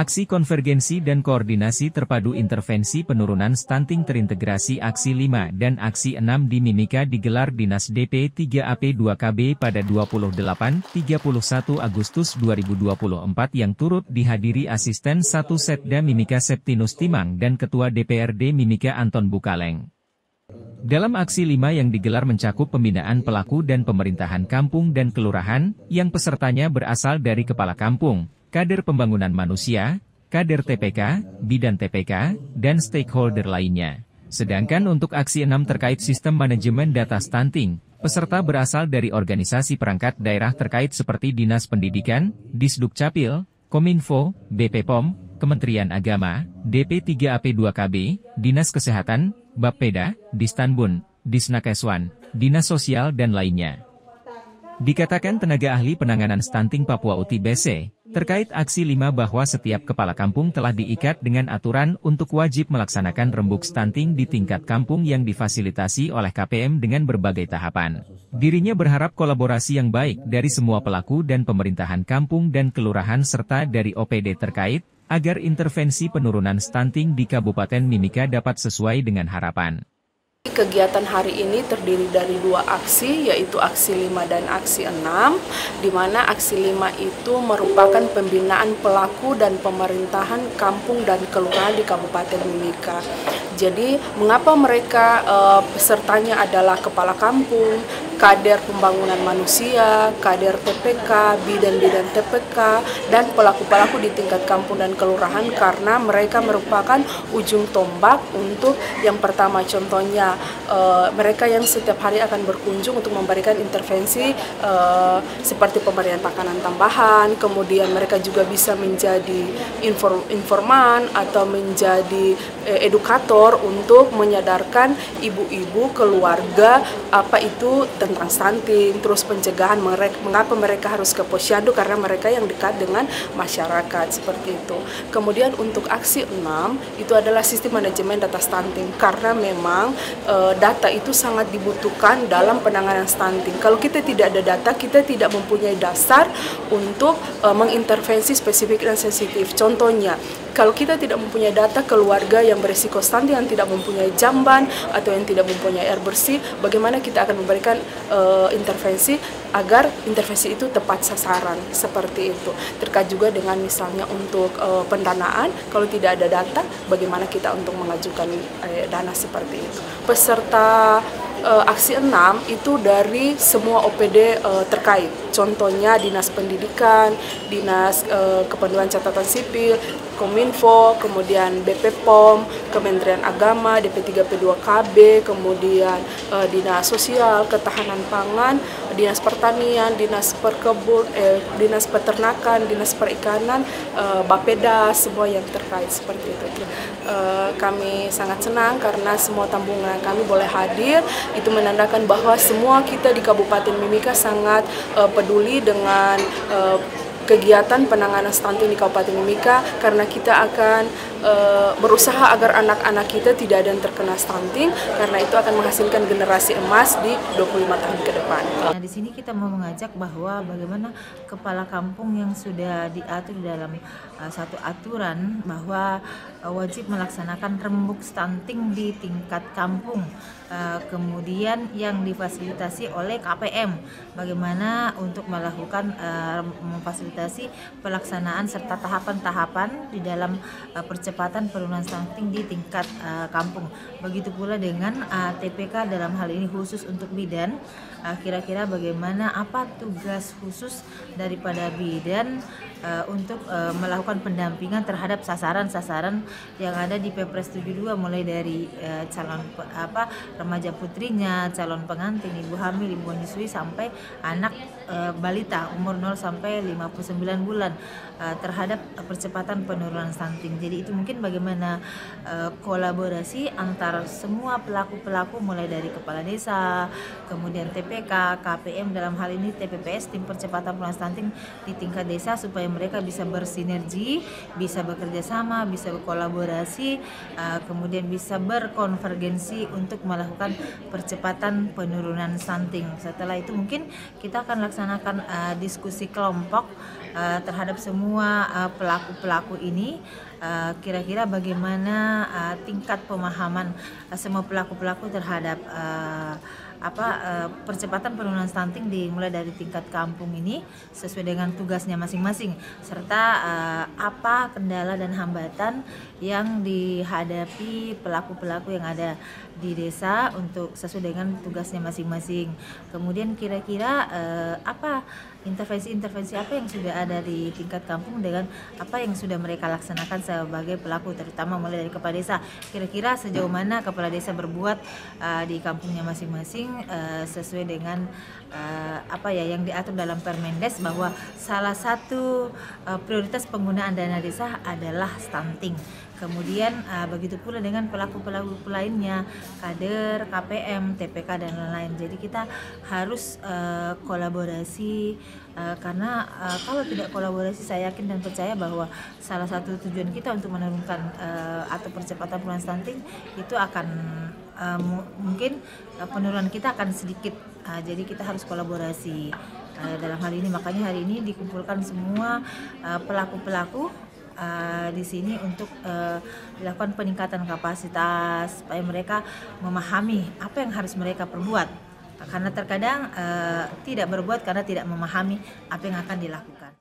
Aksi konvergensi dan koordinasi terpadu intervensi penurunan stunting terintegrasi Aksi 5 dan Aksi 6 di Mimika digelar Dinas DP 3AP2KB pada 28-31 Agustus 2024 yang turut dihadiri Asisten 1 Setda Mimika Septinus Timang dan Ketua DPRD Mimika Anton Bukaleng. Dalam Aksi 5 yang digelar mencakup pembinaan pelaku dan pemerintahan kampung dan kelurahan, yang pesertanya berasal dari kepala kampung, kader pembangunan manusia, kader TPK, bidan TPK, dan stakeholder lainnya. Sedangkan untuk Aksi 6 terkait sistem manajemen data stunting, peserta berasal dari organisasi perangkat daerah terkait seperti Dinas Pendidikan, Disdukcapil, Kominfo, BP POM, Kementerian Agama, DP3AP2KB, Dinas Kesehatan, Bapeda, Distanbun, Disnakeswan, Dinas Sosial dan lainnya. Dikatakan tenaga ahli penanganan stunting Papua UTBC, terkait Aksi 5 bahwa setiap kepala kampung telah diikat dengan aturan untuk wajib melaksanakan rembuk stunting di tingkat kampung yang difasilitasi oleh KPM dengan berbagai tahapan. Dirinya berharap kolaborasi yang baik dari semua pelaku dan pemerintahan kampung dan kelurahan serta dari OPD terkait, agar intervensi penurunan stunting di Kabupaten Mimika dapat sesuai dengan harapan. Kegiatan hari ini terdiri dari 2 aksi, yaitu Aksi 5 dan Aksi 6, di mana Aksi 5 itu merupakan pembinaan pelaku dan pemerintahan kampung dan kelurahan di Kabupaten Mimika. Jadi, mengapa mereka pesertanya adalah kepala kampung, kader pembangunan manusia, kader TPK, bidan-bidan TPK, dan pelaku-pelaku di tingkat kampung dan kelurahan, karena mereka merupakan ujung tombak untuk yang pertama contohnya mereka yang setiap hari akan berkunjung untuk memberikan intervensi seperti pemberian makanan tambahan, kemudian mereka juga bisa menjadi informan atau menjadi edukator untuk menyadarkan ibu-ibu keluarga apa itu tentang stunting, terus pencegahan mengapa mereka harus ke posyandu karena mereka yang dekat dengan masyarakat seperti itu. Kemudian untuk Aksi 6 itu adalah sistem manajemen data stunting, karena memang data itu sangat dibutuhkan dalam penanganan stunting. Kalau kita tidak ada data, kita tidak mempunyai dasar untuk mengintervensi spesifik dan sensitif. Contohnya, kalau kita tidak mempunyai data keluarga yang berisiko stunting, yang tidak mempunyai jamban atau yang tidak mempunyai air bersih, bagaimana kita akan memberikan intervensi agar intervensi itu tepat sasaran seperti itu. Terkait juga dengan misalnya untuk pendanaan, kalau tidak ada data, bagaimana kita untuk mengajukan dana seperti itu. Peserta Aksi 6 itu dari semua OPD terkait, contohnya Dinas Pendidikan, Dinas Kependudukan Catatan Sipil, Kominfo, kemudian BP POM, Kementerian Agama, DP3P2KB, kemudian Dinas Sosial, Ketahanan Pangan, Dinas Pertanian, Dinas Dinas Peternakan, Dinas Perikanan, Bapeda, semua yang terkait seperti itu. Kami sangat senang karena semua tambungan kami boleh hadir. Itu menandakan bahwa semua kita di Kabupaten Mimika sangat peduli dengan kegiatan penanganan stunting di Kabupaten Mimika, karena kita akan berusaha agar anak-anak kita tidak ada yang terkena stunting, karena itu akan menghasilkan generasi emas di 25 tahun ke depan. Nah, di sini kita mau mengajak bahwa bagaimana kepala kampung yang sudah diatur dalam satu aturan bahwa wajib melaksanakan rembuk stunting di tingkat kampung, kemudian yang difasilitasi oleh KPM, bagaimana untuk melakukan memfasilitasi pelaksanaan serta tahapan-tahapan di dalam percepatan penurunan stunting di tingkat kampung. Begitu pula dengan TPK dalam hal ini khusus untuk bidan, kira-kira bagaimana apa tugas khusus daripada bidan untuk melakukan pendampingan terhadap sasaran-sasaran yang ada di Perpres 72, mulai dari calon remaja putrinya, calon pengantin, ibu hamil, ibu menyusui, sampai anak balita umur 0 sampai 59 bulan terhadap percepatan penurunan stunting. Jadi itu mungkin bagaimana kolaborasi antar semua pelaku-pelaku, mulai dari kepala desa, kemudian TPK, KPM, dalam hal ini TPPS, tim percepatan penurunan stunting di tingkat desa, supaya mereka bisa bersinergi, bisa bekerja sama, bisa berkolaborasi, kemudian bisa berkonvergensi untuk melakukan melakukan percepatan penurunan stunting. Setelah itu mungkin kita akan laksanakan diskusi kelompok terhadap semua pelaku-pelaku ini, kira-kira bagaimana tingkat pemahaman semua pelaku-pelaku terhadap percepatan penurunan stunting dimulai dari tingkat kampung ini sesuai dengan tugasnya masing-masing, serta apa kendala dan hambatan yang dihadapi pelaku-pelaku yang ada di desa untuk sesuai dengan tugasnya masing-masing. Kemudian kira-kira apa intervensi-intervensi apa yang sudah ada di tingkat kampung dengan apa yang sudah mereka laksanakan sebagai pelaku, terutama mulai dari kepala desa. Kira-kira sejauh mana kepala desa berbuat di kampungnya masing-masing sesuai dengan yang diatur dalam Permendes, bahwa salah satu prioritas penggunaan dana desa adalah stunting. Kemudian begitu pula dengan pelaku-pelaku lainnya, kader, KPM, TPK dan lain-lain. Jadi kita harus kolaborasi, karena kalau tidak kolaborasi saya yakin dan percaya bahwa salah satu tujuan kita untuk menurunkan atau percepatan penurunan stunting itu akan mungkin penurunan kita akan sedikit. Jadi kita harus kolaborasi dalam hal ini. Makanya hari ini dikumpulkan semua pelaku-pelaku di sini untuk dilakukan peningkatan kapasitas supaya mereka memahami apa yang harus mereka perbuat, karena terkadang tidak berbuat karena tidak memahami apa yang akan dilakukan.